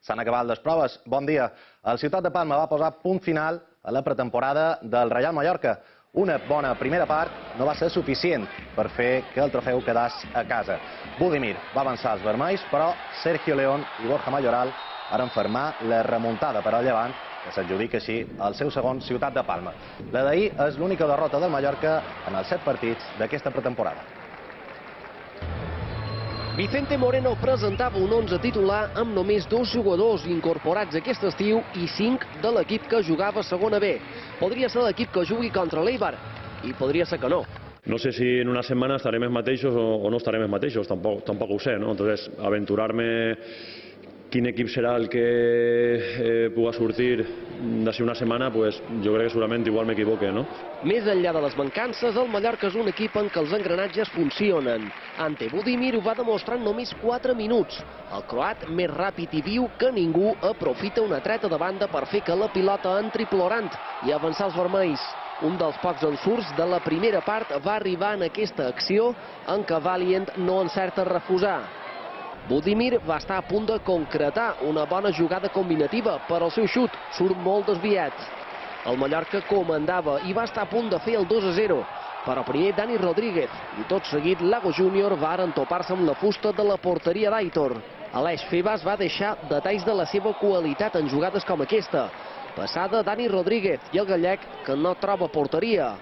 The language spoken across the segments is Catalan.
S'han acabat les proves. Bon dia. El Ciutat de Palma va posar punt final a la pretemporada del Reial Mallorca. Una bona primera part no va ser suficient per fer que el trofeu quedés a casa. Budimir va avançar els vermells, però Sergio León i Borja Mayoral van fermar la remuntada per al Llevant, que s'adjudica així el seu segon Ciutat de Palma. La d'ahir és l'única derrota del Mallorca en els 7 partits d'aquesta pretemporada. Vicente Moreno presentava un 11 titular amb només 2 jugadors incorporats aquest estiu i 5 de l'equip que jugava a segona B. Podria ser l'equip que jugui contra l'Eibar i podria ser que no. No sé si en una setmana estarem els mateixos o no estarem els mateixos, tampoc ho sé, ¿no? Entonces, aventurar-me quin equip serà el que pugui sortir d'ací una setmana, pues jo crec que segurament igual m'equivoque, no? Més enllà de les mancances, el Mallorca és un equip en què els engranatges funcionen. Ante Budimir ho va demostrar en només 4 minuts. El croat, més ràpid i viu que ningú, aprofita una treta de banda per fer que la pilota entri plorant i avançar els vermells. Un dels pocs ensurts de la primera part va arribar en aquesta acció en què Valiant no encerta a refusar. Budimir va estar a punt de concretar una bona jugada combinativa, però el seu xut surt molt desviat. El Mallorca comandava i va estar a punt de fer el 2-0, però primer Dani Rodríguez i tot seguit Lago Júnior varen topar-se amb la fusta de la porteria d'Aitor. Aleix Febas va deixar detalls de la seva qualitat en jugades com aquesta. Passada Dani Rodríguez i el gallec que no troba porteria.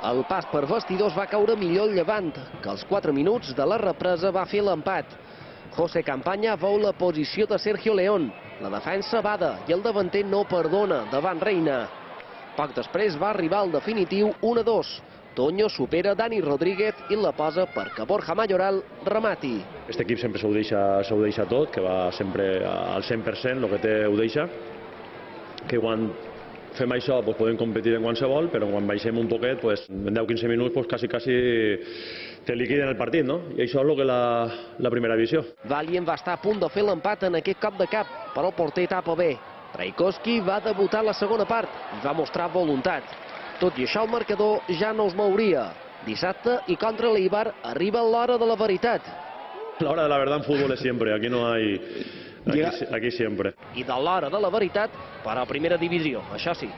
El pas per vestidors va caure millor el Llevant, que als 4 minuts de la represa va fer l'empat. José Campaña veu la posició de Sergio León. La defensa bada i el davanter no perdona davant Reina. Poc després va arribar el definitiu 1-2. Toño supera Dani Rodríguez i la posa perquè Borja Mayoral remati. Este equip sempre s'ho deixa tot, que va sempre al 100%, el que té ho deixa. Que quan fem això podem competir en qualsevol, però quan baixem un poquet, en 10-15 minuts quasi te liquiden el partit, no? I això és el que la primera divisió. Valiant va estar a punt de fer l'empat en aquest cop de cap, però el porter tapa bé. Trajkovski va debutar a la segona part i va mostrar voluntat. Tot i això el marcador ja no es mouria. Dissabte i contra l'Eibar arriba l'hora de la veritat. La hora de la verdad en fútbol es siempre, aquí no hay... Aquí siempre. I de l'hora de la veritat per a primera divisió, això sí.